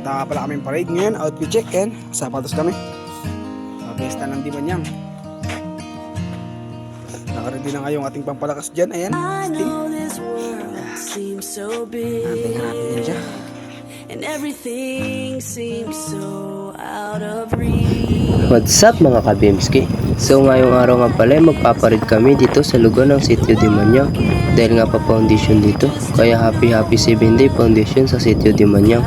Punta nga pala kami parade ngayon, outfit check and sapatos kami. Pesta ng Demonyang. Nakaready na nga yung ating pampalakas dyan. Ayan, Sting. Natin natin yun siya. And everything seems so out of reach. What's up mga kabimski? So ngayong araw nga pala magpaparid kami dito sa lugar ng Sitio Demonyang dahil nga pa foundation dito. Kaya happy 7 day foundation sa Sitio Demonyang.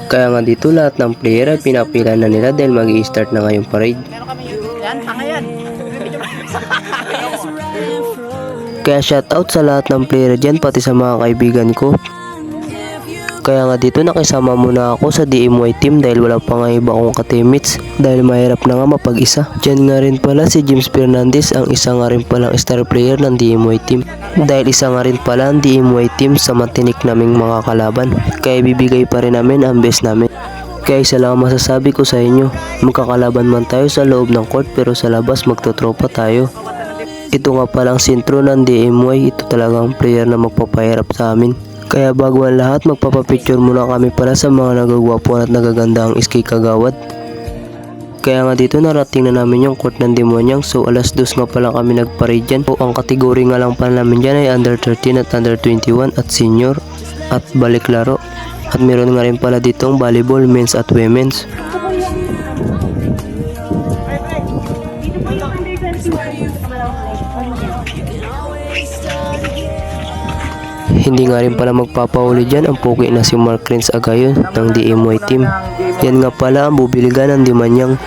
Kaya nga dito lahat ng player ay pinapila na nila dahil mag-i-start na ngayong parade. Kaya shoutout sa lahat ng player dyan pati sa mga kaibigan ko. Kaya nga dito nakisama muna ako sa DMY team dahil wala pa nga iba akong ka-teammates dahil mahirap na nga mapag-isa. Diyan nga rin pala si James Fernandez ang isa nga rin palang star player ng DMY team dahil isa nga rin pala ang DMY team sa matinik naming mga kalaban. Kaya bibigay pa rin namin ang best namin. Kaya isa lang masasabi ko sa inyo, magkakalaban man tayo sa loob ng court pero sa labas magtotropa tayo. Ito nga palang sintro ng DMY, ito talagang player na magpapahirap sa amin. Kaya bago ang lahat, magpapapicture muna kami para sa mga nagagwapo at nagaganda ang SK Kagawad. Kaya nga dito narating na namin yung court ng Demonyang, so alas 2 nga pala kami nagparade dyan. So ang kategory nga lang pala namin dyan ay under 13 at under 21 at senior at balik laro. At meron nga rin pala ditong volleyball, men's at women's. Hindi nga rin pala magpapauli dyan ang puki na si Mark Rins Agayon ng DMY team. Yan nga pala ang bubilga ng Demonyang.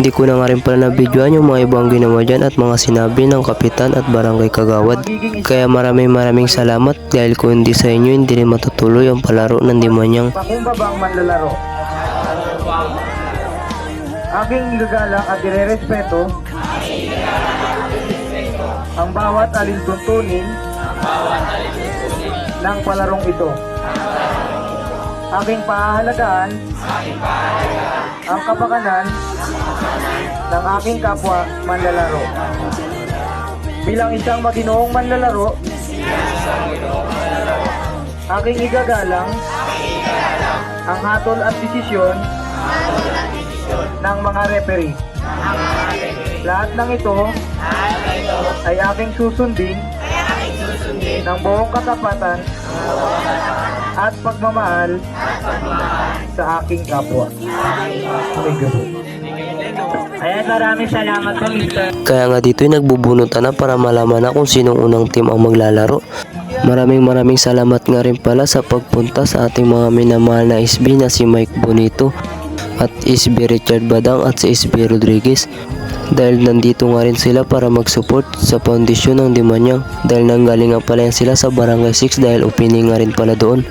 Hindi ko na nga rin pala na-videoan yung mga ibang ginawa dyan at mga sinabi ng kapitan at barangay Kagawad. Kaya maraming salamat dahil kung hindi sa inyo hindi rin matutuloy ang palaro ng Demonyang. Pakumbabang manlalaro. Aking gagalang at irerespeto ang bawat alintuntunin ng palarong ito. Aking pahahalagaan ang kapakanan ng aking kapwa manlalaro. Bilang isang maginoong manlalaro, aking igagalang ang hatol at desisyon ng mga referee. Lahat ng ito ay aking susundin ng buong katapatan at pagmamahal sa aking kapwa. Ayan, maraming salamat po, Mr. Kaya nga dito ay nagbubunutan na para malaman na kung sinong unang team ang maglalaro. Maraming salamat nga rin pala sa pagpunta sa ating mga minamahal na SB na si Mike Bonito at SB Richard Badang at si SB Rodriguez. Dahil nandito nga rin sila para mag-support sa foundation ng Demonyang dahil nanggaling nga pala yan sila sa Barangay 6 dahil opening nga rin pala doon.